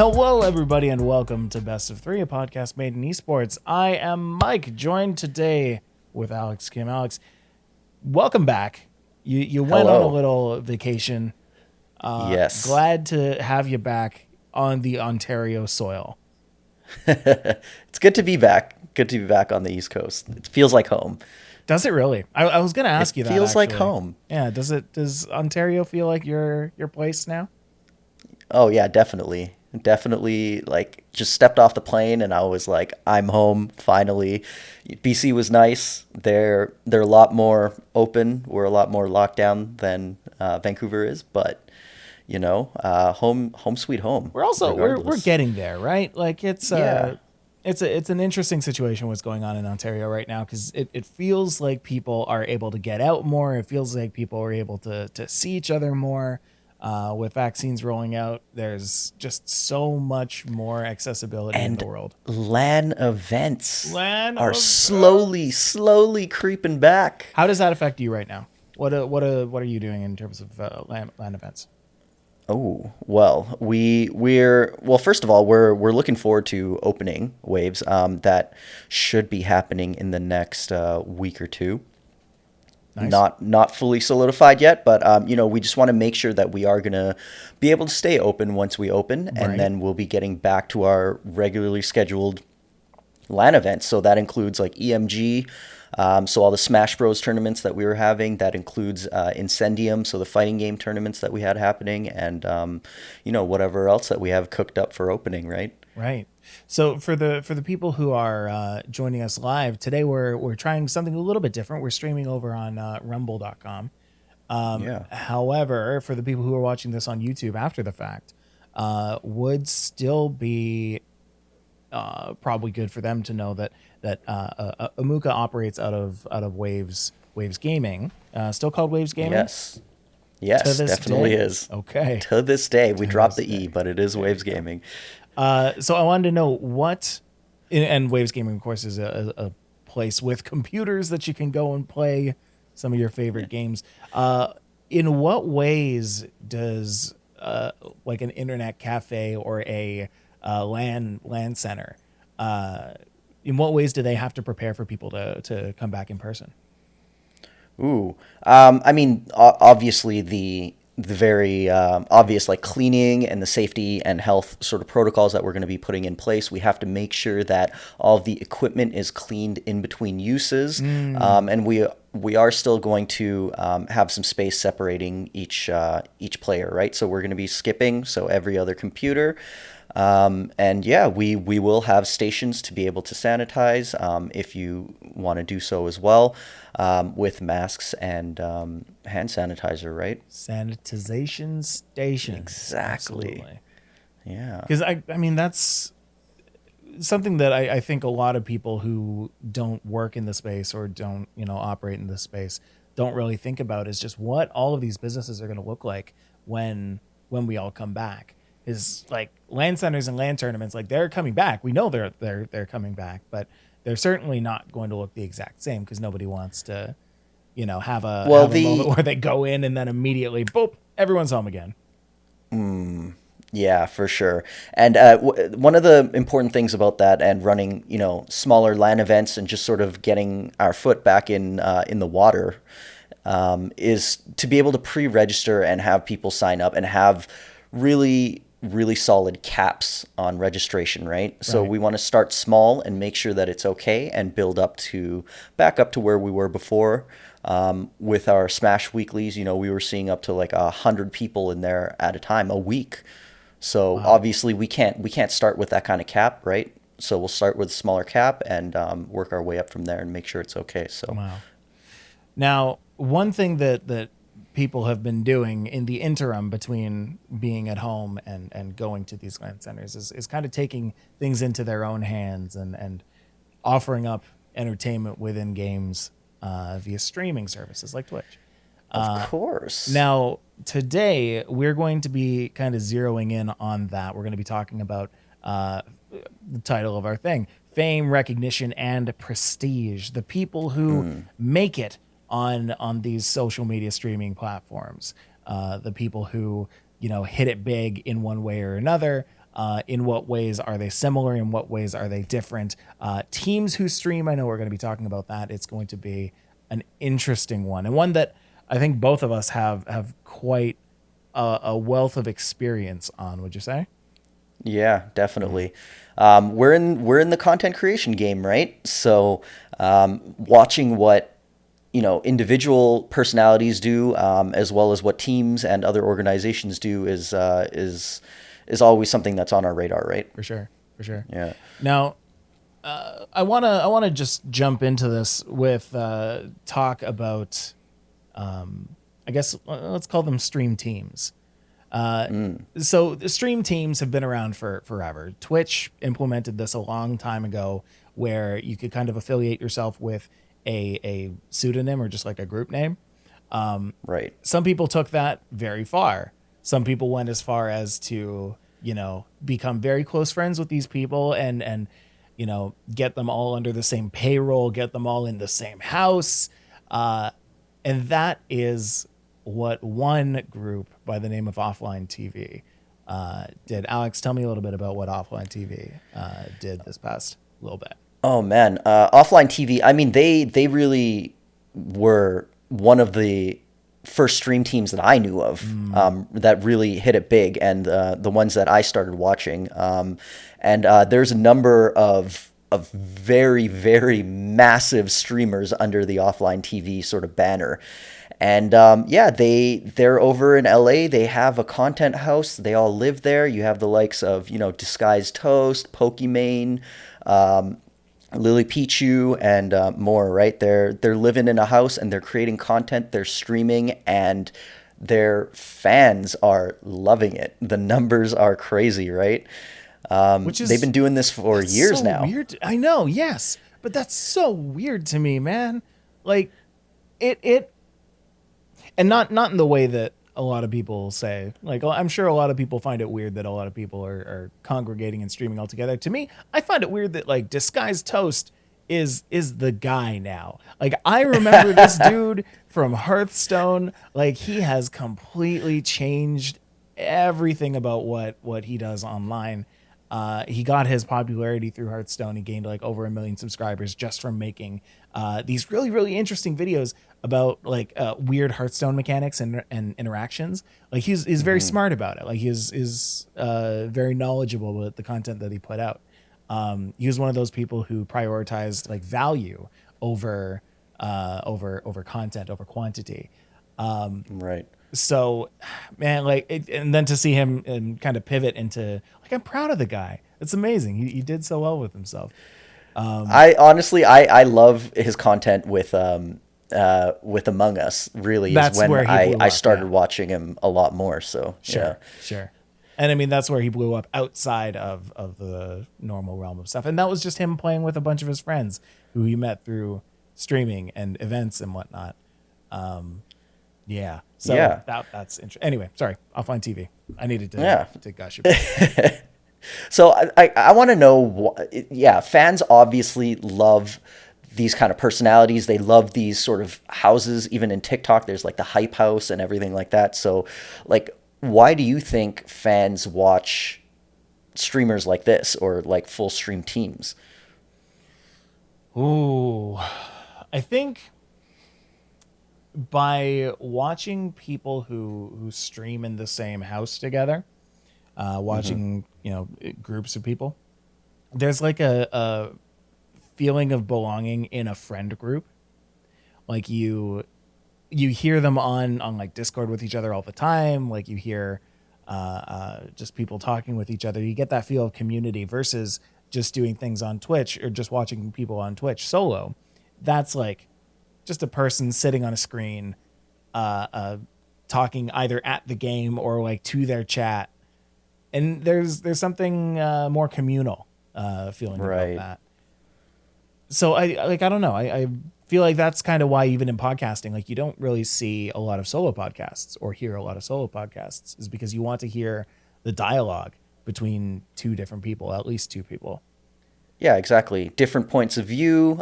Hello, everybody, and welcome to Best of Three, a podcast made in esports. I am Mike, joined today with Alex Kim. Alex, welcome back. You went on a little vacation. Yes. Glad to have you back on the Ontario soil. It's good to be back. Good to be back on the East Coast. It feels like home. Does it really? I was going to ask you that. Feels like actually. home. Yeah. Does Ontario feel like your place now? Oh yeah, definitely. Definitely like just stepped off the plane and I was like, I'm home finally. BC was nice. They're a lot more open. We're a lot more locked down than Vancouver is, but home sweet home. We're Regardless. getting there, right? Like it's Yeah. it's an interesting situation what's going on in Ontario right now, because it feels like people are able to get out more. It feels like people are able to see each other more. With vaccines rolling out, there's just so much more accessibility in the And world. LAN events LAN are events. slowly creeping back. How does that affect you right now? What are you doing in terms of LAN events? Oh, well, we're first of all, we're looking forward to opening waves that should be happening in the next week or two. Nice. Not fully solidified yet, but we just want to make sure that we are going to be able to stay open once we open, and Right. then we'll be getting back to our regularly scheduled LAN events. So that includes like EMG, so all the Smash Bros tournaments that we were having. That includes Incendium, so the fighting game tournaments that we had happening, and whatever else that we have cooked up for opening. Right? Right. So for the people who are joining us live today, we're trying something a little bit different. We're streaming over on rumble.com. Yeah. However, for the people who are watching this on YouTube after the fact, would still be probably good for them to know that Amuka operates out of Waves Gaming, still called Waves Gaming Yes. to Yes, this definitely day. is. Okay, To this day, we to dropped this the E, day. but it is There you Waves go. Gaming. So I wanted to know and Waves Gaming, of course, is a place with computers that you can go and play some of your favorite games. In what ways does like an internet cafe or a LAN center, uh, in what ways do they have to prepare for people to come back in person? Ooh, I mean, obviously the very obvious like cleaning and the safety and health sort of protocols that we're going to be putting in place. We have to make sure that all of the equipment is cleaned in between uses, Mm, and we are still going to have some space separating each player, right? So we're going to be skipping, so every other computer. And yeah, we will have stations to be able to sanitize if you want to do so as well, with masks and hand sanitizer, right? sanitization stations, Exactly. absolutely. Yeah. Because I mean that's something that I think a lot of people who don't work in the space or don't operate in this space don't really think about, is just what all of these businesses are going to look like when we all come back. Is like land centers and land tournaments, like they're coming back. We know they're coming back, but they're certainly not going to look the exact same, because nobody wants to Well, have a moment the where they go in and then immediately boop, everyone's home again. Yeah, for sure. And one of the important things about that and running, smaller LAN events and just sort of getting our foot back in the water, is to be able to pre-register and have people sign up and have really solid caps on registration, right? So Right. we want to start small and make sure that it's okay and build back up to where we were before. With our Smash weeklies, we were seeing up to like 100 people in there at a time a week. So Wow. obviously we can't start with that kind of cap, right? So we'll start with a smaller cap and work our way up from there and make sure it's okay. So Wow. Now, one thing that people have been doing in the interim between being at home and going to these land centers is kind of taking things into their own hands and offering up entertainment within games via streaming services like Twitch. of course. Now, today we're going to be kind of zeroing in on that. We're going to be talking about uh, the title of our thing: fame, recognition, and prestige. The people who make it on these social media streaming platforms. The people who hit it big in one way or another. In what ways are they similar? In what ways are they different? Teams who stream, I know we're going to be talking about that. It's going to be an interesting one, and one that I think both of us have quite a wealth of experience on. Would you say? Yeah, definitely. We're in the content creation game, right? So watching what individual personalities do, as well as what teams and other organizations do, is always something that's on our radar, right? For sure, for sure. Yeah. Now, I wanna just jump into this with talk about I guess let's call them stream teams. So the stream teams have been around for forever. Twitch implemented this a long time ago, where you could kind of affiliate yourself with a pseudonym or just like a group name. Right. Some people took that very far. Some people went as far as to, become very close friends with these people and get them all under the same payroll, get them all in the same house. And that is what one group by the name of Offline TV did. Alex, tell me a little bit about what Offline TV did this past little bit. Oh man, offline TV. I mean, they really were one of the first stream teams that I knew of, that really hit it big, and the ones that I started watching. And there's a number of very very massive streamers under the offline TV sort of banner. And yeah, they're over in LA. They have a content house. They all live there. You have the likes of Disguised Toast, Pokimane, Lily Pichu, and more. Right? They're living in a house and they're creating content. They're streaming, and their fans are loving it. The numbers are crazy, right? Which They've is been doing this for years so now. weird. I know, yes, but that's so weird to me, man. Like it and not in the way that a lot of people say. Like, I'm sure a lot of people find it weird that a lot of people are congregating and streaming all together. To me, I find it weird that like Disguised Toast is the guy now. Like, I remember this dude from Hearthstone. Like, he has completely changed everything about what he does online. He got his popularity through Hearthstone. He gained like over 1 million subscribers just from making these really, really interesting videos about like weird Hearthstone mechanics and interactions. Like, he's very smart about it. Like, he's very knowledgeable about the content that he put out. He was one of those people who prioritized like value over over content, over quantity. Right. So, man, like, and then to see him and kind of pivot into like, I'm proud of the guy. It's amazing. He did so well with himself. I honestly, I love his content with Among Us. Really, is That's when where he blew I up. started Yeah, watching him a lot more. So sure, yeah, sure. And I mean, that's where he blew up outside of the normal realm of stuff. And that was just him playing with a bunch of his friends who he met through streaming and events and whatnot. Yeah. So yeah, that's interesting. Anyway, sorry. Offline TV. I needed yeah. to gush about it. So I want to know, yeah, fans obviously love these kind of personalities. They love these sort of houses. Even in TikTok, there's like the hype house and everything like that. So, like, why do you think fans watch streamers like this or like full stream teams? Ooh, I think by watching people who stream in the same house together, watching groups of people, there's like a feeling of belonging in a friend group. Like, you hear them on like Discord with each other all the time. Like, you hear just people talking with each other. You get that feel of community versus just doing things on Twitch or just watching people on Twitch solo. That's like just a person sitting on a screen, talking either at the game or like to their chat. And there's something more communal feeling about Right. that. So I don't know. I feel like that's kind of why even in podcasting, like, you don't really see a lot of solo podcasts or hear a lot of solo podcasts, is because you want to hear the dialogue between two different people, at least two people. Yeah, exactly. Different points of view.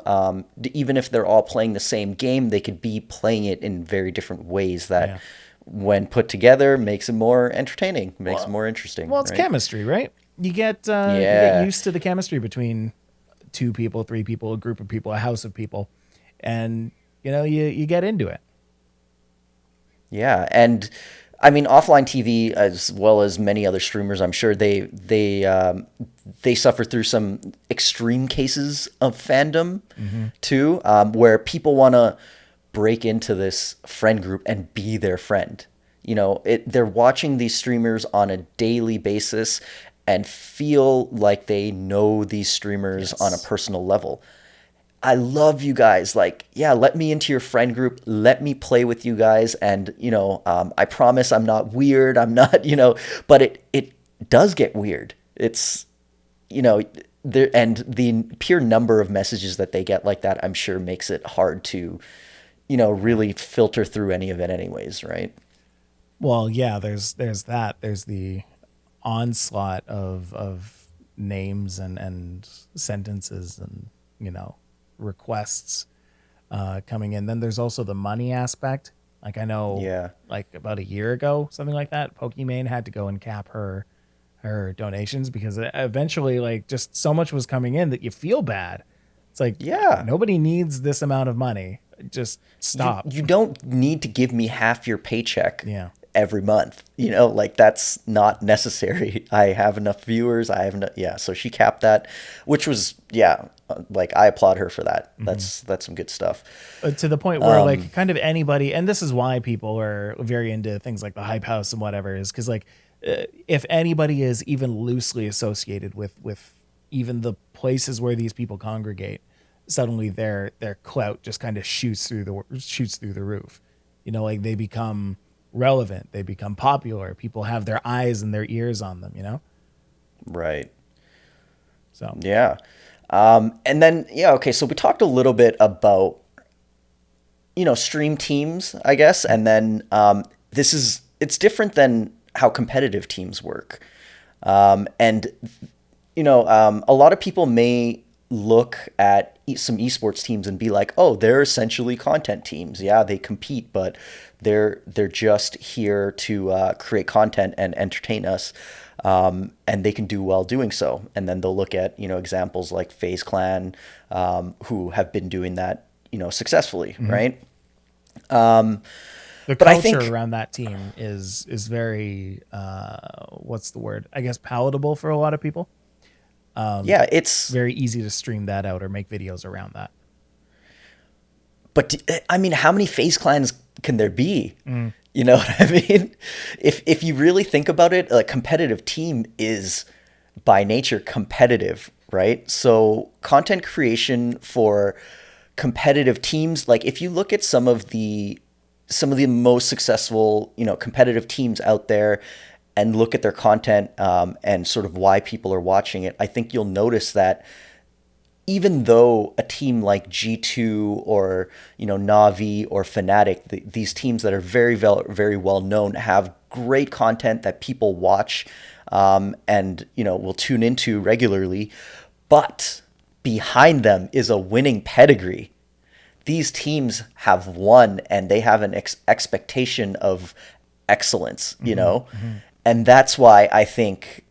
Even if they're all playing the same game, they could be playing it in very different ways that, Yeah. when put together, makes it more entertaining, makes it more interesting, Well, it's right? chemistry, right? you get Yeah. used to the chemistry between two people, three people, a group of people, a house of people, and you get into it. Yeah, and I mean offline TV as well as many other streamers, I'm sure they suffer through some extreme cases of fandom Hmm. too, where people want to break into this friend group and be their friend. They're watching these streamers on a daily basis and feel like they know these streamers on a Yes. personal level. I love you guys. Like, yeah, let me into your friend group. Let me play with you guys. And, I promise I'm not weird. I'm not, but it does get weird. It's, you know, there, and the pure number of messages that they get like that, I'm sure makes it hard to, really filter through any of it anyways. Right. Well, yeah, there's that. There's the onslaught of names and sentences and requests coming in. Then there's also the money aspect. Like I know, Yeah. like about a year ago, something like that, Pokimane had to go and cap her donations because eventually, like, just so much was coming in that you feel bad. It's like Yeah. nobody needs this amount of money. Just you stop. you don't need to give me half your paycheck Yeah. every month. Like that's not necessary. I have enough viewers. I have enough. Yeah. So she capped that, which was like I applaud her for that. Hmm. That's some good stuff. To the point where like kind of anybody, and this is why people are very into things like the hype house and whatever, is because like if anybody is even loosely associated with even the places where these people congregate, suddenly their clout just kind of shoots through the roof. Like they become relevant, they become popular, people have their eyes and their ears on them. Right. So Yeah. And then yeah. Okay. So we talked a little bit about stream teams, I guess, and then it's different than how competitive teams work. And a lot of people may look at some esports teams and be like, "Oh, they're essentially content teams. Yeah, they compete, but they're just here to create content and entertain us, and they can do well doing so." And then they'll look at examples like FaZe Clan, who have been doing that successfully, mhm. right? The But I culture think around that team is very what's the word, I guess, palatable for a lot of people. yeah, it's Very easy to stream that out or make videos around that. But I mean, how many FaZe clans can there be? Mm. You know what I mean? If you really think about it, a competitive team is by nature competitive, right? So content creation for competitive teams, like if you look at some of the most successful, competitive teams out there and look at their content, and sort of why people are watching it, I think you'll notice that even though a team like G2 or Navi or Fnatic, these teams that are very very well known, have great content that people watch, and will tune into regularly, but behind them is a winning pedigree. These teams have won and they have an expectation of excellence, Hmm. Hmm. and that's why I think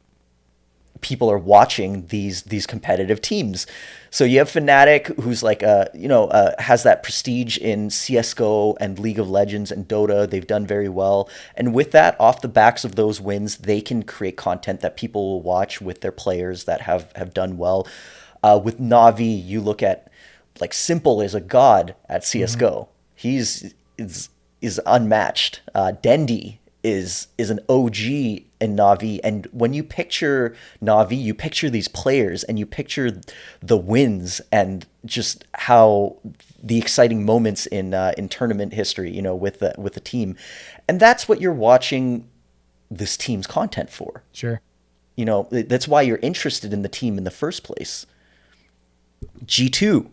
people are watching these competitive teams. So you have Fnatic, who's like has that prestige in CS:GO and League of Legends and Dota. They've done very well, and with that, off the backs of those wins, they can create content that people will watch with their players that have done well. With Navi, you look at like Simple is a god at Hmm. CS:GO. Is unmatched. Dendi is an OG in Navi, and when you picture Navi, you picture these players and you picture the wins and just how the exciting moments in tournament history, with the team, and that's what you're watching this team's content for. Sure. That's why you're interested in the team in the first place. G2,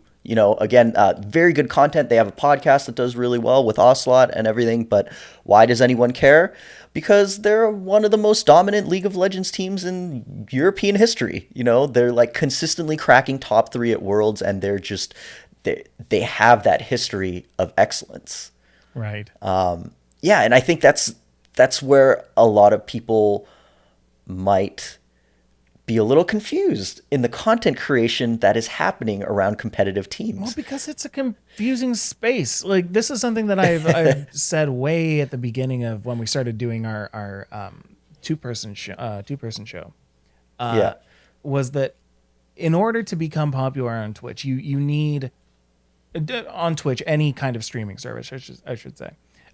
again, very good content. They have a podcast that does really well with Ocelot and everything, but why does anyone care? Because they're one of the most dominant League of Legends teams in European history. They're like consistently cracking top 3 at Worlds, and they have that history of excellence. Right. Yeah, and I think that's where a lot of people might be a little confused in the content creation that is happening around competitive Well, teams. because it's a confusing space. Like this is something that I've said way at the beginning of when we started doing our two person show. Yeah, Was that in order to become popular on Twitch, you need on Twitch any kind of streaming service. I should say,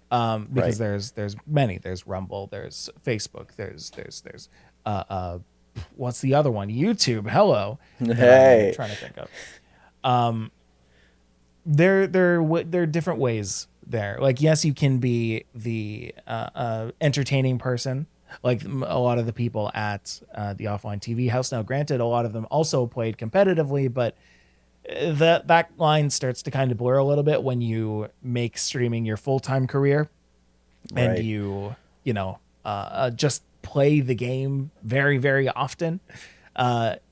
because right. there's many. There's Rumble. There's Facebook. There's what's the other one? YouTube. Hello, that I'm Hey, trying to think of. There are different ways there. Like, yes, you can be the entertaining person, like a lot of the people at the offline TV house. Now, granted, a lot of them also played competitively, but that line starts to kind of blur a little bit when you make streaming your full-time career and right. just play the game very, very often.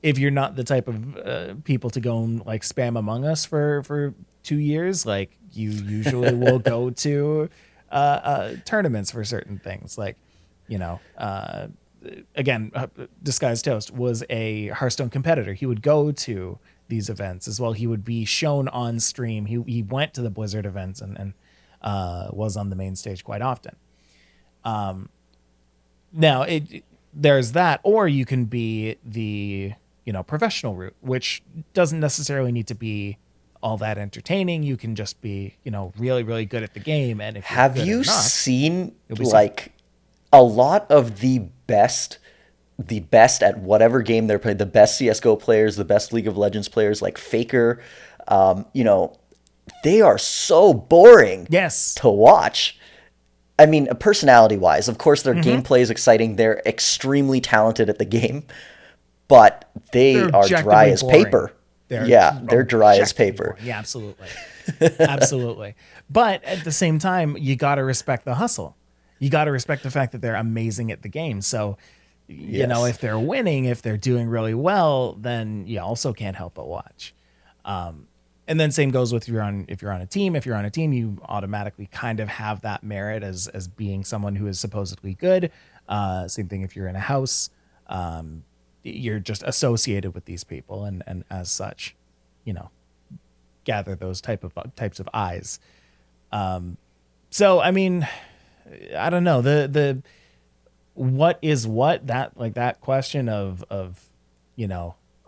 If you're not the type of people to go and like spam Among Us for 2 years, like you usually will go to tournaments for certain things. Like, you know, again, Disguised Toast was a Hearthstone competitor. He would go to these events as well. He would be shown on stream. He went to the Blizzard events and was on the main stage quite often. Now there's that, or you can be the professional route, which doesn't necessarily need to be all that entertaining. You can just be really really good at the game, and if you're Have good you enough, seen you'll be seen. like a lot of the best at whatever game they're playing, the best CS:GO players, the best League of Legends players, like Faker, you know, they are so boring Yes. to watch. I mean, personality wise, of course, their Mm-hmm. gameplay is exciting. They're extremely talented at the game, but They're they are dry objectively as boring. paper. They're Yeah, they're dry as objectively paper. boring. Yeah, absolutely. Absolutely. But at the same time, you got to respect the hustle. You got to respect the fact that they're amazing at the game. So, Yes. if they're winning, if they're doing really well, then you also can't help but watch. And then same goes with if you're on a team. If you're on a team, you automatically kind of have that merit as being someone who is supposedly good. Same thing if you're in a house. You're just associated with these people, and as such, you know, gather those types of eyes. So I mean, I don't know the what is what that like that question of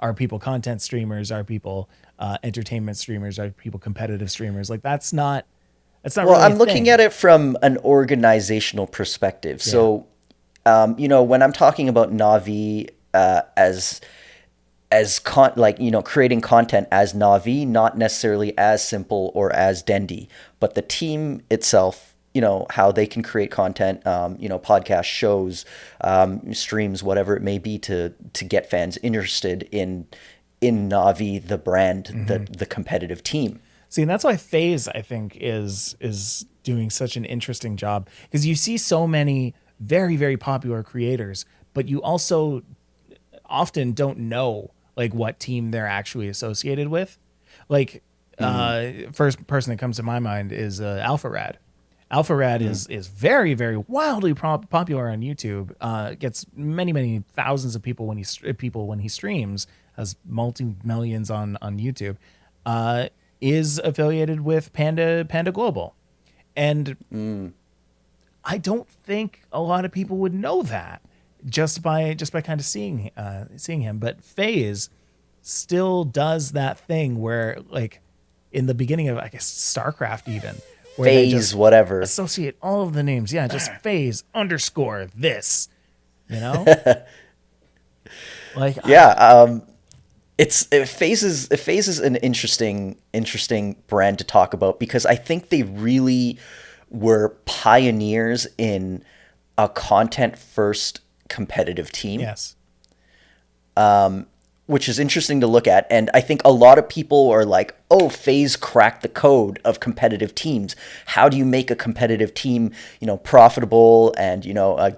are people content streamers, are people entertainment streamers, are people competitive streamers, like that's not Well, really a I'm looking thing. at it from an organizational perspective. Yeah. So, when I'm talking about Navi like creating content as Navi, not necessarily as simple or as Dendy, but the team itself. How they can create content, podcast shows, streams, whatever it may be, to get fans interested in Navi, the brand, the competitive team. See, and that's why FaZe, I think, is doing such an interesting job, because you see so many very, very popular creators, but you also often don't know like what team they're actually associated with. Like, first person that comes to my mind is AlphaRad. AlphaRad is very, very wildly popular on YouTube. Gets many, many thousands of people when he streams. Has multi millions on YouTube. Is affiliated with Panda Global, and I don't think a lot of people would know that just by kind of seeing him. But FaZe still does that thing where, like, in the beginning of, I guess, StarCraft even, where they Phase, just whatever. associate all of the names. Yeah, just FaZe underscore this, you know? Like, Yeah, Phase is an interesting brand to talk about, because I think they really were pioneers in a content first competitive team, yes. which is interesting to look at. And I think a lot of people are like, oh, FaZe cracked the code of competitive teams. How do you make a competitive team, profitable and,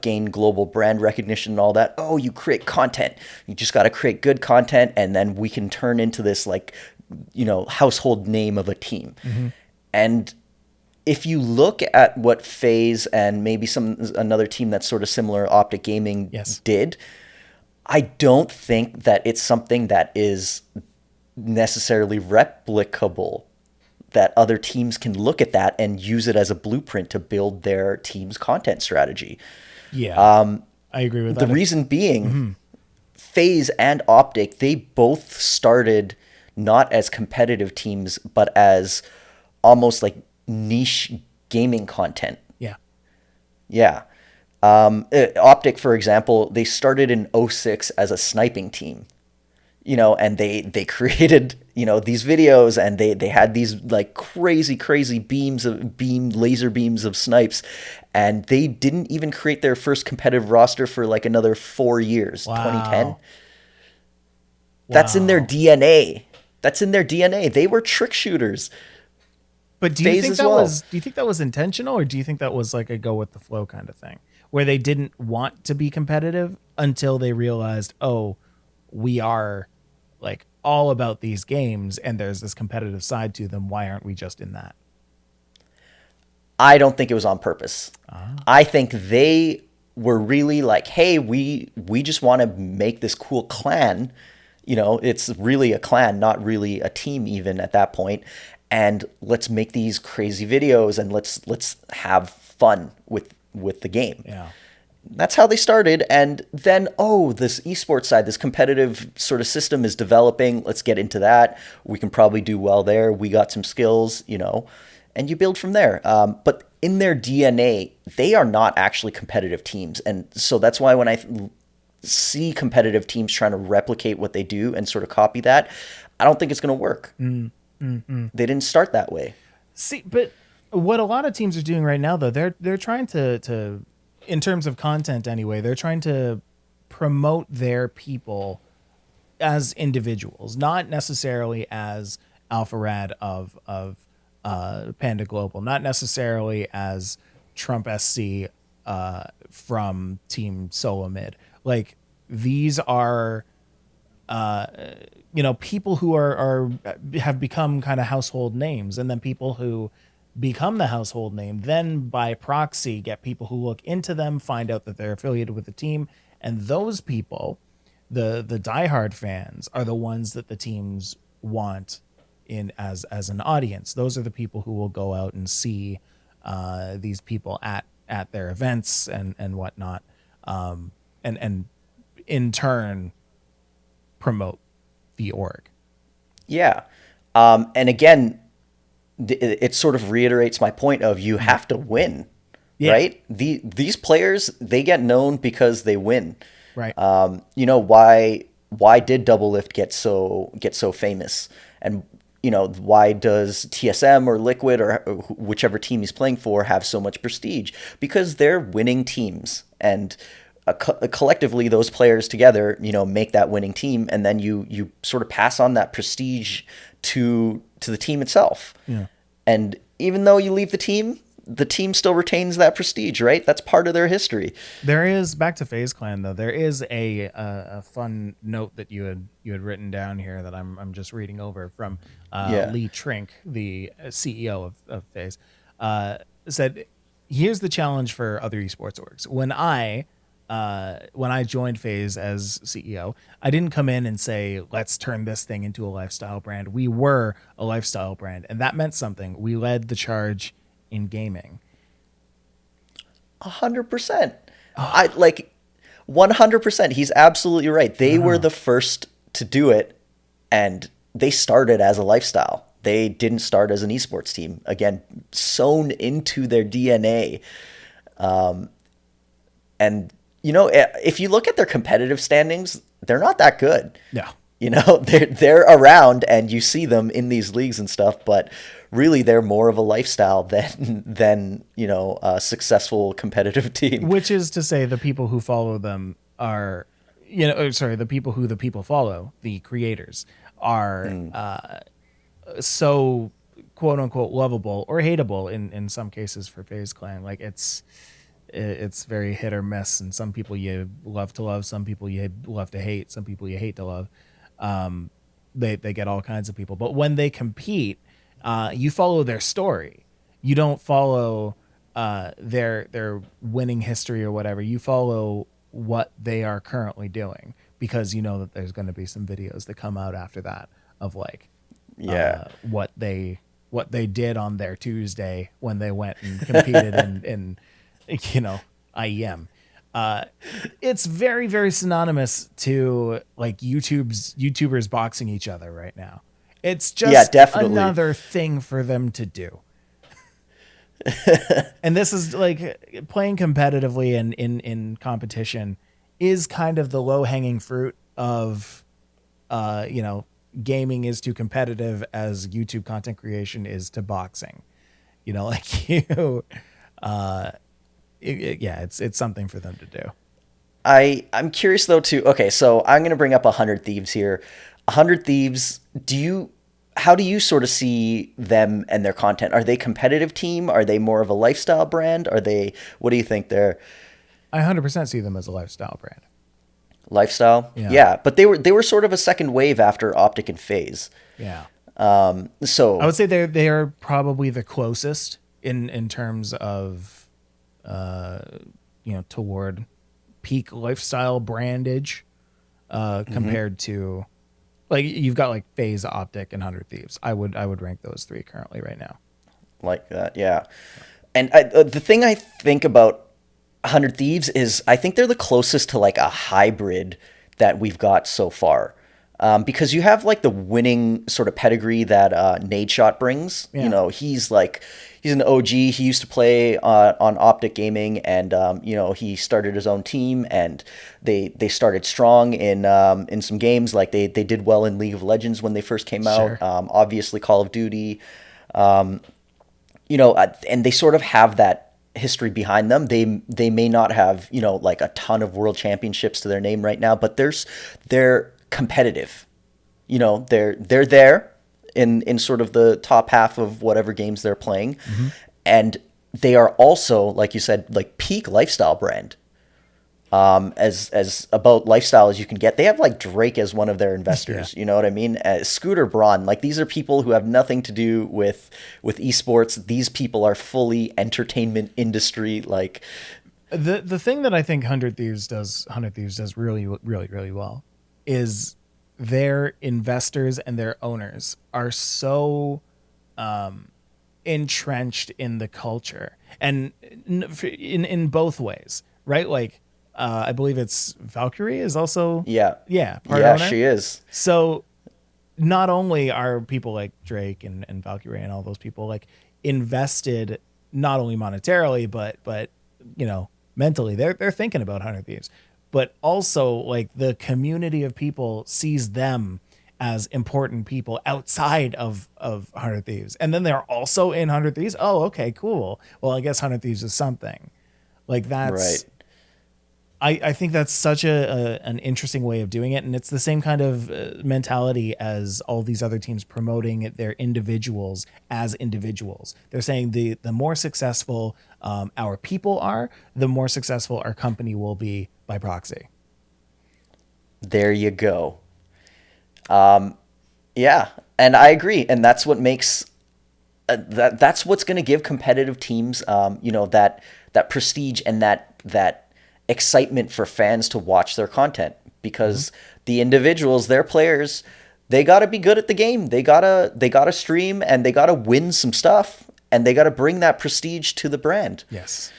gain global brand recognition and all that? Oh, you create content. You just got to create good content, and then we can turn into this, like, household name of a team. Mm-hmm. And if you look at what FaZe and maybe another team that's sort of similar, Optic Gaming, Yes. did, I don't think that it's something that is necessarily replicable, that other teams can look at that and use it as a blueprint to build their team's content strategy. Yeah, I agree with The that. If reason being, mhm. FaZe and Optic, they both started not as competitive teams, but as almost like niche gaming content. Yeah, Yeah. Optic, for example, they started in '06 as a sniping team, and they created, these videos, and they had these like crazy laser beams of snipes, and they didn't even create their first competitive roster for like another 4 years, 2010. wow, That's in their wow. DNA. That's in their DNA. They were trick shooters. But FaZe as well. do you think that was intentional, or do you think that was like a go with the flow kind of thing, where they didn't want to be competitive until they realized, oh, we are like all about these games and there's this competitive side to them. Why aren't we just in that? I don't think it was on purpose. Ah, I think they were really like, hey, we just want to make this cool clan. It's really a clan, not really a team even at that point. And let's make these crazy videos, and let's have fun with the game. yeah, That's how they started. And then, oh, this esports side, this competitive sort of system is developing. Let's get into that. We can probably do well there. We got some skills, and you build from there. But in their DNA, they are not actually competitive teams. And so that's why when I see competitive teams trying to replicate what they do and sort of copy that, I don't think it's going to work. They didn't start that way. See, but what a lot of teams are doing right now, though, they're trying to, in terms of content anyway, they're trying to promote their people as individuals, not necessarily as Alpha Rad of Panda Global, not necessarily as Trump SC from Team Solo Mid. Like these are people who are have become kind of household names, and then people who become the household name then by proxy get people who look into them, find out that they're affiliated with the team, and those people, the diehard fans, are the ones that the teams want in as an audience. Those are the people who will go out and see these people at their events and whatnot, and in turn promote the org. Yeah. And again, it sort of reiterates my point of you have to win, Yeah, right? These players, they get known because they win. right. Why did Double Lift get so famous? And why does TSM or Liquid or whichever team he's playing for have so much prestige? Because they're winning teams, and collectively those players together, make that winning team, and then you sort of pass on that prestige to the team itself. Yeah. And even though you leave the team still retains that prestige, right? That's part of their history. There is, back to FaZe Clan though. There is a fun note that you had written down here that I'm just reading over from Yeah. Lee Trink, the CEO of FaZe. Said, "Here's the challenge for other esports orgs. When I joined FaZe as CEO, I didn't come in and say, let's turn this thing into a lifestyle brand. We were a lifestyle brand, and that meant something. We led the charge in gaming." 100%. I like 100%. He's absolutely right. They were the first to do it, and they started as a lifestyle. They didn't start as an esports team. Again, sewn into their DNA. And if you look at their competitive standings, they're not that good. No. They're around, and you see them in these leagues and stuff, but really they're more of a lifestyle than a successful competitive team. Which is to say, the people who follow them are, the people who the people follow, the creators, are so quote unquote lovable or hateable in some cases for FaZe Clan. Like it's very hit or miss, and some people you love to love, some people you love to hate, some people you hate to love. They get all kinds of people, but when they compete, you follow their story. You don't follow their winning history or whatever. You follow what they are currently doing, because you know that there's going to be some videos that come out after that of like Yeah. what they did on their Tuesday when they went and competed in you know, IEM. It's very, very synonymous to like YouTubers boxing each other right now. It's Yeah, just definitely. another thing for them to do. And this is like playing competitively and in competition is kind of the low hanging fruit of you know, gaming is to competitive as YouTube content creation is to boxing. You know, like uh, yeah, it's something for them to do. I'm curious though too. Okay, so I'm gonna bring up 100 Thieves here. 100 Thieves. How do you sort of see them and their content? Are they a competitive team? Are they more of a lifestyle brand? Are they? What do you think they're I 100% see them as a lifestyle brand. lifestyle? Yeah, Yeah, but they were sort of a second wave after Optic and Phase. yeah. I So would say they are probably the closest in terms of uh, you know, toward peak lifestyle brandage compared to like you've got like Phase, Optic, and 100 Thieves. I would rank those three currently right now. like that, yeah. And the thing I think about 100 Thieves is I think they're the closest to like a hybrid that we've got so far. Because you have like the winning sort of pedigree that Nade Shot brings. You Yeah, know, he's an OG. He used to play on Optic Gaming, and you know, he started his own team, and they started strong in some games. Like they did well in League of Legends when they first came out. sure. Obviously, Call of Duty. You know, and they sort of have that history behind them. They may not have, you know, like a ton of world championships to their name right now, but they're competitive. You know, they're there in sort of the top half of whatever games they're playing, Hmm. and they are also, like you said, like peak lifestyle brand. As about lifestyle as you can get. They have like Drake as one of their Yeah. investors. You know what I mean? Scooter Braun. Like these are people who have nothing to do with esports. These people are fully entertainment industry. Like The thing that I think 100 Thieves does really really really well is their investors and their owners are so entrenched in the culture and in both ways, right? Like I believe it's Valkyrie is also yeah, yeah, part yeah, owner. she is. So not only are people like Drake and Valkyrie and all those people like invested not only monetarily but you know, mentally they're thinking about 100 Thieves, but also like the community of people sees them as important people outside of 100 Thieves, and then they're also in 100 Thieves. Oh, okay, cool. Well, I guess 100 Thieves is something like Right. that's I think that's such an interesting way of doing it, and it's the same kind of mentality as all these other teams promoting their individuals as individuals. They're saying the more successful our people are, the more successful our company will be by proxy. There you go. Yeah, and I agree. And that's what makes that's what's going to give competitive teams, you know, that prestige and that excitement for fans to watch their content Mhm. because the individuals, their players, they got to be good at the game. They gotta stream and they gotta win some stuff and they gotta bring that prestige to the brand. Yes.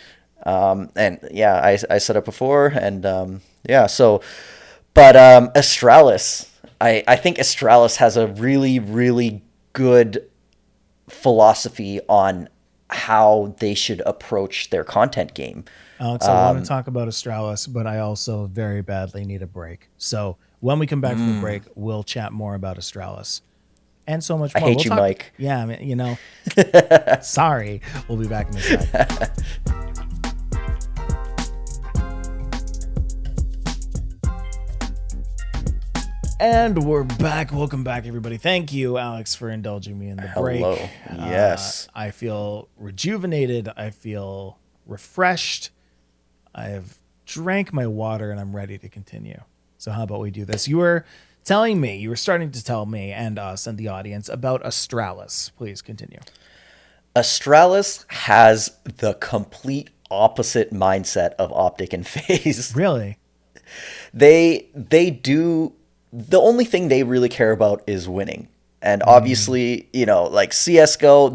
And yeah, I said it before, and yeah, so but Astralis, I think Astralis has a really really good philosophy on how they should approach their content game. Alex, I want to talk about Astralis, but I also very badly need a break. So when we come back from the break, we'll chat more about Astralis and so much I more. We'll hate you, talk. Mike. Yeah, I mean, you know, sorry. We'll be back in a sec. And we're back. Welcome back, everybody. Thank you, Alex, for indulging me in the break. Hello. Yes. I feel rejuvenated. I feel refreshed. I have drank my water and I'm ready to continue. So, how about we do this? You were starting to tell me and us and the audience about Astralis. Please continue. Astralis has the complete opposite mindset of Optic and Phase. Really? They do, the only thing they really care about is winning. And obviously, like CS:GO,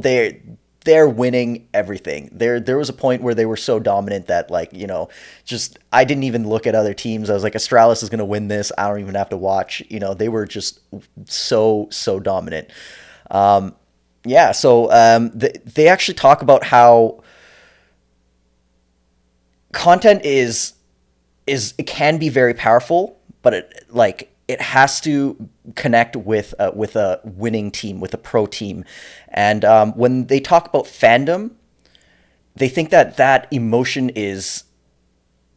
they're winning everything. There was a point where they were so dominant that, like, just I didn't even look at other teams. I was like, Astralis is going to win this. I don't even have to watch. They were just so dominant. Yeah, so they actually talk about how content it can be very powerful, but it has to connect with a winning team, with a pro team. And when they talk about fandom, they think that emotion is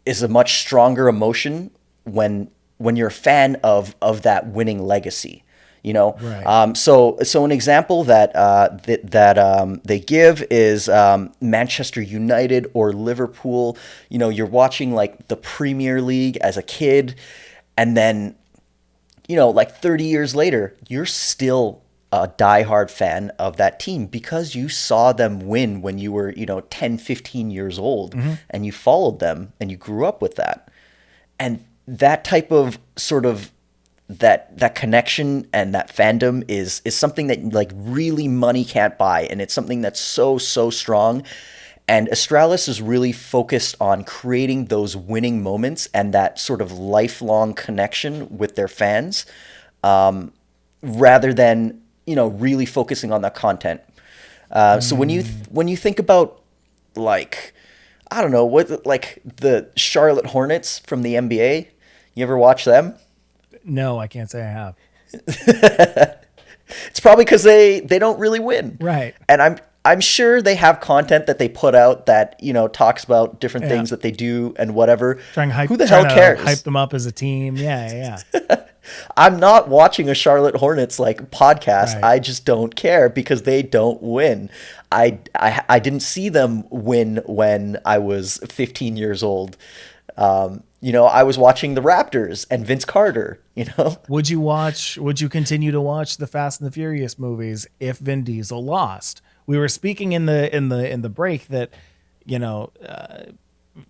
a much stronger emotion when you're a fan of that winning legacy. Right. So an example that they give is Manchester United or Liverpool. You're watching like the Premier League as a kid, and then like 30 years later, you're still a diehard fan of that team because you saw them win when you were 10, 15 years old, and you followed them and you grew up with that. And that type of sort of that connection and that fandom is something that like really money can't buy, and it's something that's so strong. And Astralis is really focused on creating those winning moments and that sort of lifelong connection with their fans, rather than really focusing on the content. So when you think about, like, I don't know, what, like the Charlotte Hornets from the NBA, you ever watch them? No, I can't say I have. It's probably because they don't really win, Right. and I'm sure they have content that they put out that talks about different Yeah. things that they do and whatever. Who the hell Trying to hype cares? them up as a team. Yeah, yeah. I'm not watching a Charlotte Hornets like podcast. Right. I just don't care because they don't win. I didn't see them win when I was 15 years old. I was watching the Raptors and Vince Carter. Would you continue to watch the Fast and the Furious movies if Vin Diesel lost? We were speaking in the break that,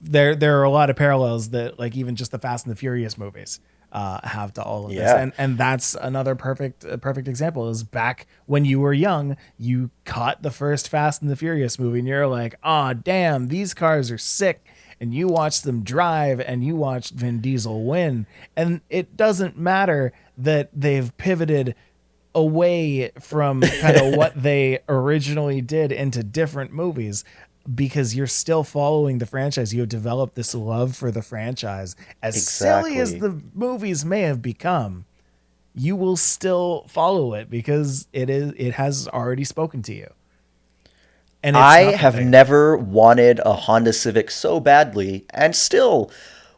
there are a lot of parallels that, like, even just the Fast and the Furious movies have to all of this. Yeah. And that's another perfect example. Is back when you were young, you caught the first Fast and the Furious movie and you're like, oh damn, these cars are sick. And you watched them drive and you watched Vin Diesel win. And it doesn't matter that they've pivoted away from kind of what they originally did into different movies, because you're still following the franchise. You have developed this love for the franchise. As silly as Exactly. the movies may have become, you will still follow it because it has already spoken to you. And it's I nothing have there. never wanted a Honda Civic so badly, and still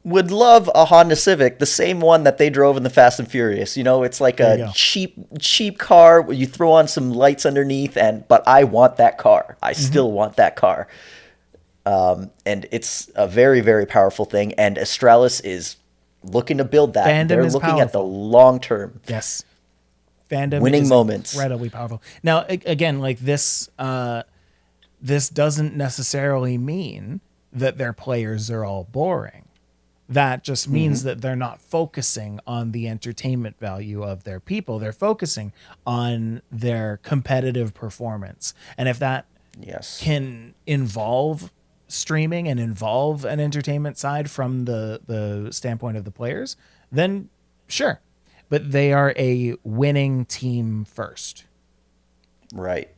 would love a Honda Civic, the same one that they drove in the Fast and Furious. It's like There you a go. cheap car where you throw on some lights underneath, but I want that car. I still want that car. And it's a very, very powerful thing. And Astralis is looking to build that. Fandom They're is looking at the powerful. long term, Yes. Fandom winning is moments. incredibly powerful. Now, again, like this doesn't necessarily mean that their players are all boring. That just means that they're not focusing on the entertainment value of their people. They're focusing on their competitive performance. And if that Yes. can involve streaming and involve an entertainment side from the standpoint of the players, then sure. But they are a winning team first. Right.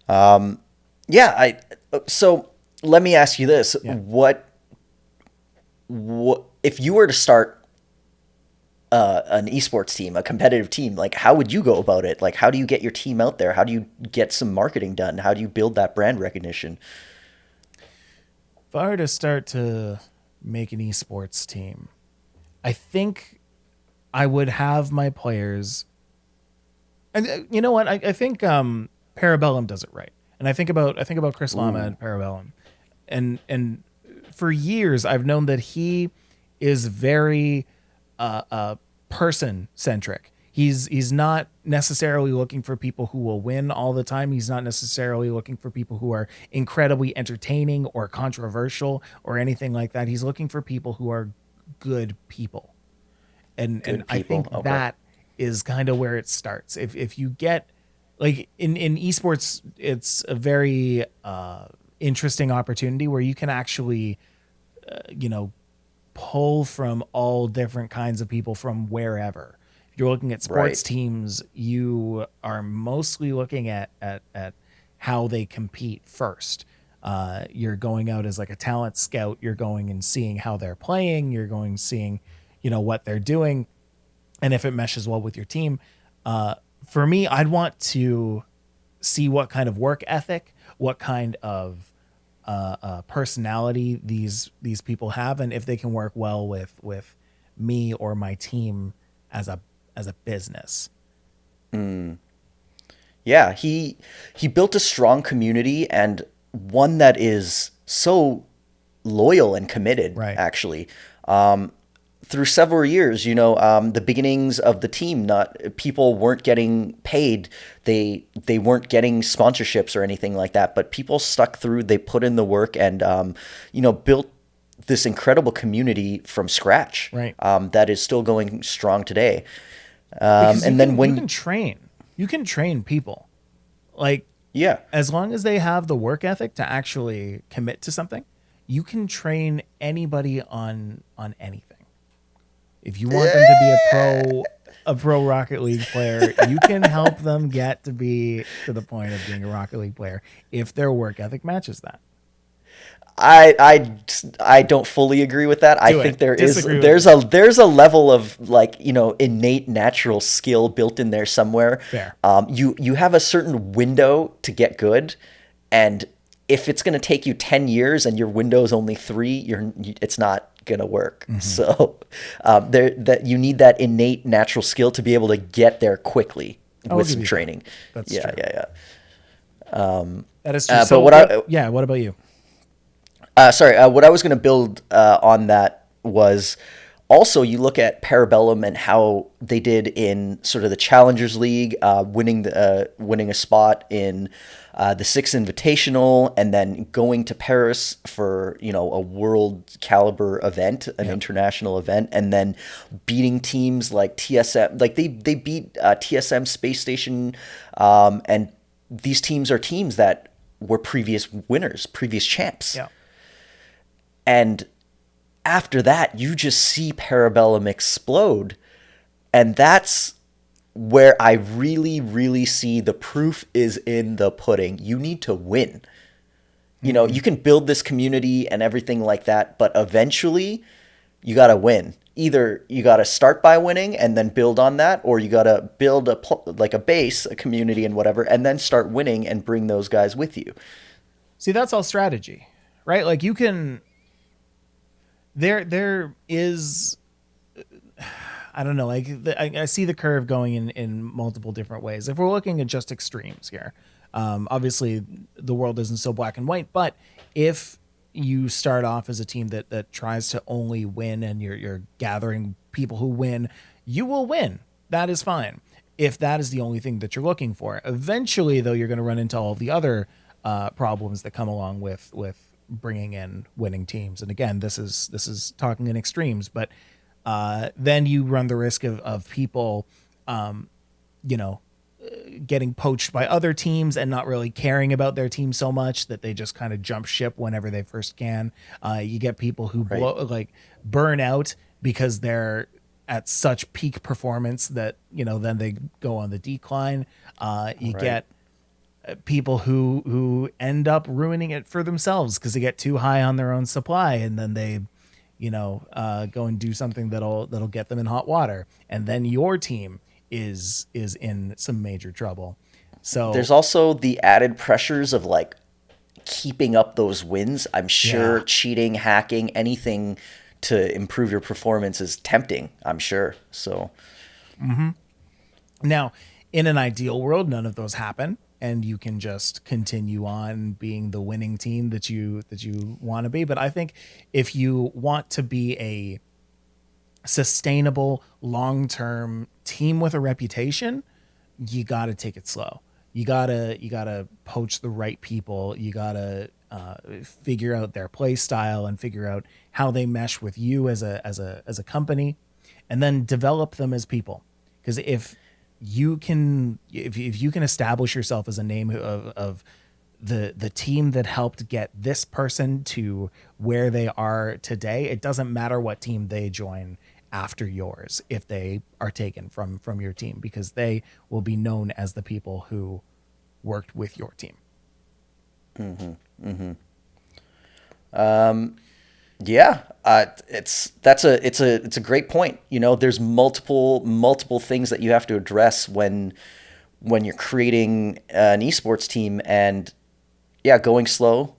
Yeah. So let me ask you this: Yeah. what if you were to start an esports team, a competitive team? Like, how would you go about it? Like, how do you get your team out there? How do you get some marketing done? How do you build that brand recognition? If I were to start to make an esports team, I think I would have my players. And you know what? I think Parabellum does it right. And I think about Chris Lama and Parabellum. And for years I've known that he is very person centric. He's not necessarily looking for people who will win all the time. He's not necessarily looking for people who are incredibly entertaining or controversial or anything like that. He's looking for people who are good people. And Good I people. think Okay. that is kind of where it starts. If you get like in esports, it's a very interesting opportunity where you can actually you know pull from all different kinds of people from wherever. If you're looking at sports Right. teams, you are mostly looking at how they compete first. You're going out as like a talent scout. You're going and seeing how they're playing. You're going seeing, what they're doing, and if it meshes well with your team. Uh, for me, I'd want to see what kind of work ethic, what kind of personality these people have, and if they can work well with me or my team as a business. Yeah, he built a strong community and one that is so loyal and committed, Right. actually. Through several years, the beginnings of the team, not people weren't getting paid. They weren't getting sponsorships or anything like that, but people stuck through. They put in the work and built this incredible community from scratch Right. that is still going strong today. Because you And then can you when can train. You can train people. Like yeah, as long as they have the work ethic to actually commit to something, you can train anybody on anything. If you want them to be a pro Rocket League player, you can help them get to be to the point of being a Rocket League player if their work ethic matches that. I I I don't fully agree with that. I Do think it. Disagree with there's me. a level of like innate natural skill built in there somewhere. Fair. You have a certain window to get good, and if it's going to take you 10 years and your window is only 3, it's not going to work. Mm-hmm. So there that you need that innate natural skill to be able to get there quickly I will with give some you that. training. That's Yeah, true. yeah, yeah. That is true. But So what what? I Yeah. What about you? Sorry, what I was going to build on that was also you look at Parabellum and how they did in sort of the Challengers League, winning a spot in the Sixth Invitational, and then going to Paris for a world caliber event, an Yep. international event, and then beating teams like TSM, like they beat TSM Space Station, and these teams are teams that were previous winners, previous champs. Yeah. And after that, you just see Parabellum explode. And that's where I really, really see the proof is in the pudding. You need to win. Mm-hmm. You can build this community and everything like that, but eventually you got to win. Either you got to start by winning and then build on that, or you got to build like a base, a community and whatever, and then start winning and bring those guys with you. See, that's all strategy, right? Like you can. There is. I don't know. Like I see the curve going in multiple different ways. If we're looking at just extremes here, obviously the world isn't so black and white. But if you start off as a team that tries to only win, and you're gathering people who win, you will win. That is fine. If that is the only thing that you're looking for, eventually though, you're going to run into all the other problems that come along with bringing in winning teams. And again, this is talking in extremes, but then you run the risk of people, you know, getting poached by other teams and not really caring about their team so much that they just kind of jump ship whenever they first can. You get people who Right. burn out because they're at such peak performance that then they go on the decline. You Right. get people who end up ruining it for themselves because they get too high on their own supply, and then they go and do something that'll get them in hot water, and then your team is in some major trouble. There's So also the added pressures of like keeping up those wins. I'm sure yeah. cheating, hacking, anything to improve your performance is tempting, I'm sure. So, Now, in an ideal world, none of those happen, and you can just continue on being the winning team that you want to be. But I think if you want to be a sustainable, long-term team with a reputation, you got to take it slow. You got to poach the right people. You got to figure out their play style and figure out how they mesh with you as a company, and then develop them as people. Because if you can establish yourself as a name of the team that helped get this person to where they are today, it doesn't matter what team they join after yours if they are taken from your team, because they will be known as the people who worked with your team. Yeah, it's a great point. You know, there's multiple things that you have to address when you're creating an esports team, and yeah, going slow.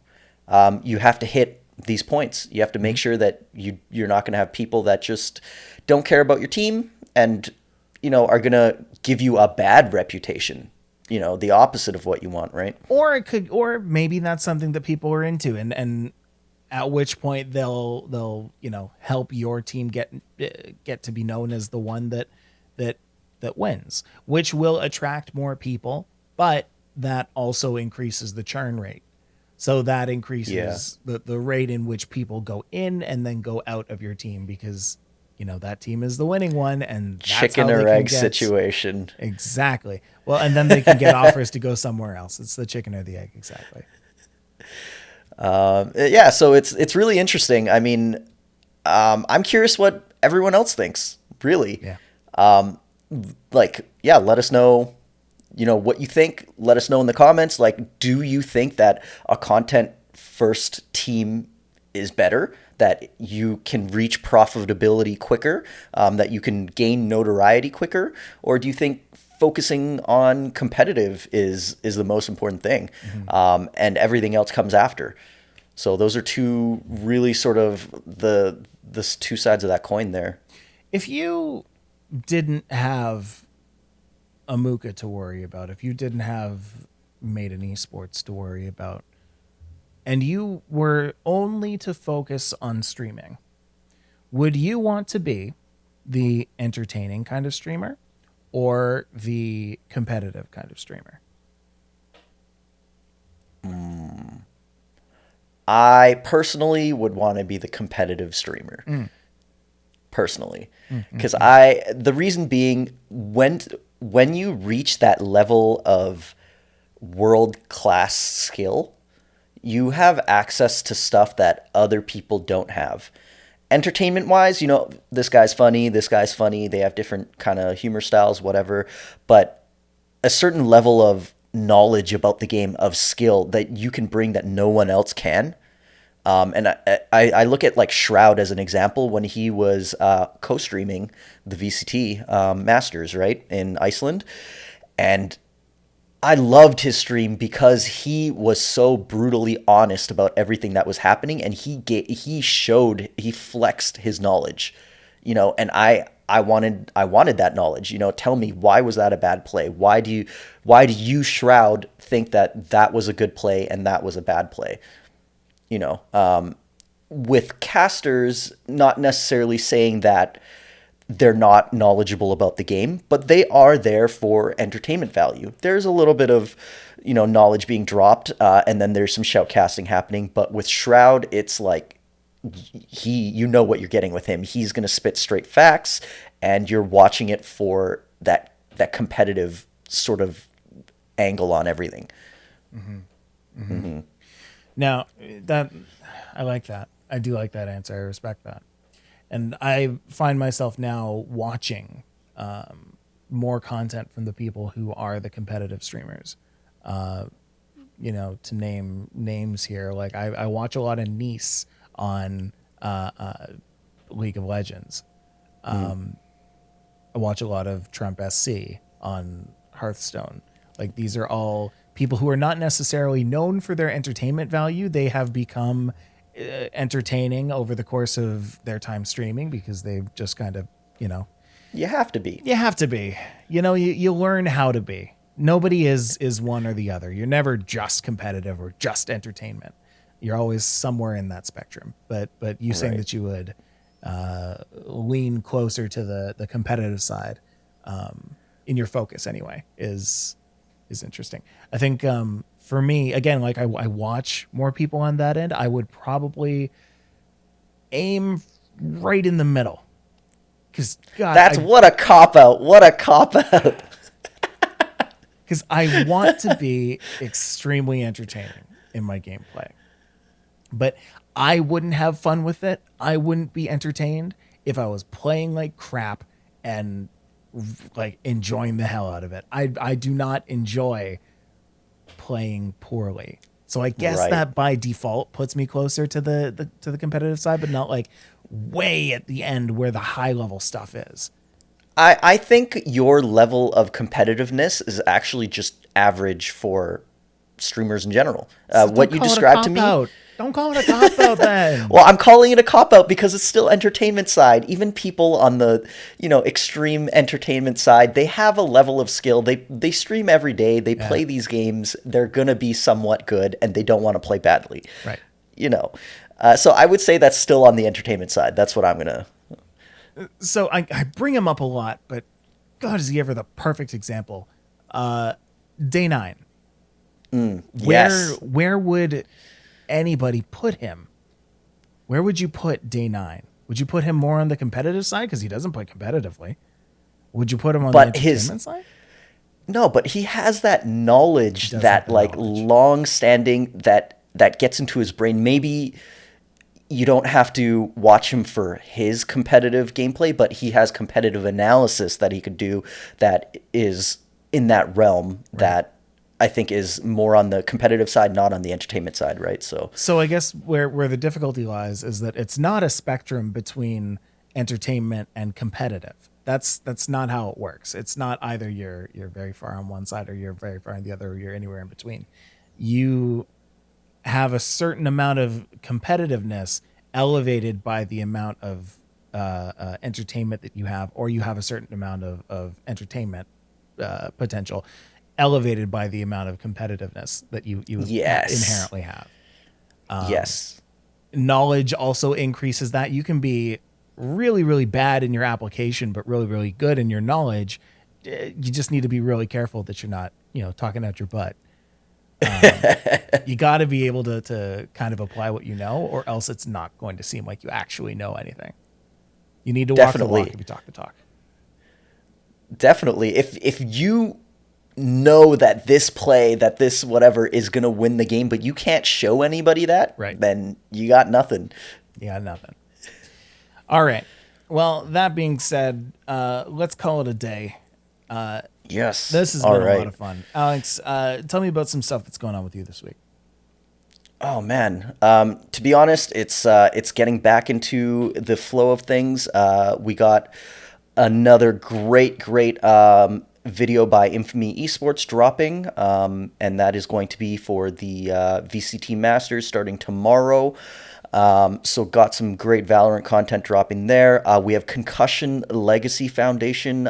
You have to hit these points. You have to make sure that you're not going to have people that just don't care about your team and are going to give you a bad reputation. The opposite of what you want, right? Or maybe that's something that people are into, and at which point they'll help your team get to be known as the one that wins, which will attract more people, but that also increases the churn rate. So that increases the rate in which people go in and then go out of your team, because that team is the winning one, and that's chicken how they or can egg get situation. exactly. Well, and then they can get offers to go somewhere else. It's the chicken or the egg, exactly. Yeah, so it's really interesting. I mean, I'm curious what everyone else thinks. Really, Yeah. Yeah, let us know. What you think. Let us know in the comments. Like, do you think that a content first team is better? That you can reach profitability quicker? That you can gain notoriety quicker? Or do you think focusing on competitive is the most important thing, and everything else comes after? So those are two really sort of the two sides of that coin there. If you didn't have Amuka to worry about, if you didn't have Made in Esports to worry about, and you were only to focus on streaming, would you want to be the entertaining kind of streamer or the competitive kind of streamer? I personally would want to be the competitive streamer. Personally, because the reason being, when you reach that level of world class skill, you have access to stuff that other people don't have. Entertainment wise, this guy's funny, they have different kind of humor styles, whatever, but a certain level of knowledge about the game, of skill that you can bring that no one else can. And I look at like Shroud as an example when he was co-streaming the VCT Masters, right, in Iceland. And I loved his stream because he was so brutally honest about everything that was happening, and he flexed his knowledge, and I wanted that knowledge. Tell me, why was that a bad play? Why do you Shroud think that was a good play and that was a bad play? With casters, not necessarily saying that they're not knowledgeable about the game, but they are there for entertainment value. There's a little bit of, knowledge being dropped, and then there's some shoutcasting happening. But with Shroud, it's like you know what you're getting with him. He's going to spit straight facts, and you're watching it for that competitive sort of angle on everything. Now, that I like that. I do like that answer. I respect that. And I find myself now watching more content from the people who are the competitive streamers. To name names here, like I watch a lot of Nice on League of Legends. I watch a lot of Trump SC on Hearthstone. Like, these are all people who are not necessarily known for their entertainment value. They have become entertaining over the course of their time streaming because they've just kind of, You have to be. you have to be, you learn how to be. Nobody is one or the other. You're never just competitive or just entertainment. You're always somewhere in that spectrum. But you saying that you would lean closer to the competitive side in your focus anyway is interesting. I think for me, again, like I watch more people on that end, I would probably aim right in the middle. Because That's what a cop out. What a cop out. because I want to be extremely entertaining in my gameplay, but I wouldn't have fun with it. I wouldn't be entertained if I was playing like crap and like enjoying the hell out of it. I do not enjoy playing poorly. So I guess Right. that by default puts me closer to the competitive side, but not like way at the end where the high level stuff is. I think your level of competitiveness is actually just average for streamers in general. So don't What you call it a described to cop me, out. Don't call it a cop out then. well, I'm calling it a cop out because it's still entertainment side. Even people on the, extreme entertainment side, they have a level of skill. They stream every day. They Yeah. play these games. They're gonna be somewhat good, and they don't want to play badly. Right. You know, so I would say that's still on the entertainment side. That's what I'm gonna. So I bring him up a lot, but God, is he ever the perfect example? Day 9. Yes. Where would anybody put him? Where would you put Day 9? Would you put him more on the competitive side because he doesn't play competitively? Would you put him on the But his entertainment side? No, but he has that knowledge, Does have that the like knowledge. long standing that gets into his brain. Maybe you don't have to watch him for his competitive gameplay, but he has competitive analysis that he could do that is in that realm that I think is more on the competitive side, not on the entertainment side, right? So So I guess where the difficulty lies is that it's not a spectrum between entertainment and competitive. That's not how it works. It's not either you're very far on one side or you're very far on the other or you're anywhere in between. You have a certain amount of competitiveness elevated by the amount of entertainment that you have, or you have a certain amount of entertainment potential elevated by the amount of competitiveness that you yes, inherently have. yes, Knowledge also increases that. You can be really, really bad in your application, but really, really good in your knowledge. You just need to be really careful that you're not, talking out your butt. You got to be able to kind of apply what you know, or else it's not going to seem like you actually know anything. You need to walk the walk definitely, if you talk the talk. definitely. If you know that this whatever is going to win the game, but you can't show anybody that, Right. then you got nothing. You got nothing. All right. Well, that being said, let's call it a day. Yes. This has All been a lot right. of fun. Alex, tell me about some stuff that's going on with you this week. Oh man. To be honest, it's getting back into the flow of things. We got another great video by Infamy Esports dropping, and that is going to be for the VCT Masters starting tomorrow. So got some great Valorant content dropping there. We have Concussion Legacy Foundation.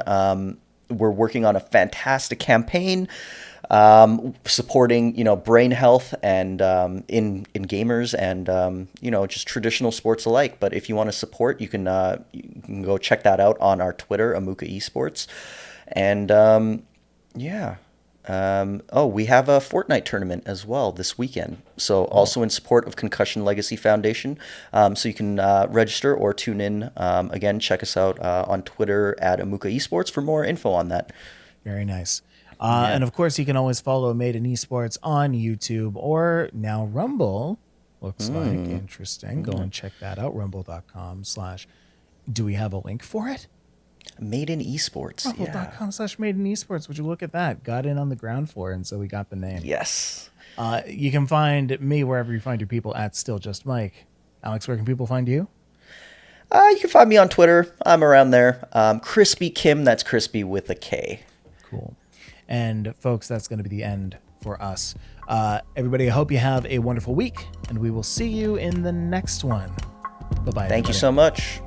We're working on a fantastic campaign, supporting brain health and in gamers and just traditional sports alike. But if you want to support, you can go check that out on our Twitter, Amuka Esports, and yeah. We have a Fortnite tournament as well this weekend. So also in support of Concussion Legacy Foundation. So you can register or tune in. Again, check us out on Twitter at Amuka Esports for more info on that. Very nice. Yeah. And of course, you can always follow Made in Esports on YouTube or now Rumble. Looks like interesting. Go and check that out. Rumble.com/. Do we have a link for it? Made in Esports. Yeah. Rumble.com/Made in Esports. Would you look at that? Got in on the ground floor, and so we got the name. Yes. You can find me wherever you find your people at Still Just Mike. Alex, where can people find you? You can find me on Twitter. I'm around there. Crispy Kim. That's Crispy with a K. Cool. And folks, that's going to be the end for us. Everybody, I hope you have a wonderful week, and we will see you in the next one. Bye-bye. Thank you everybody. so much.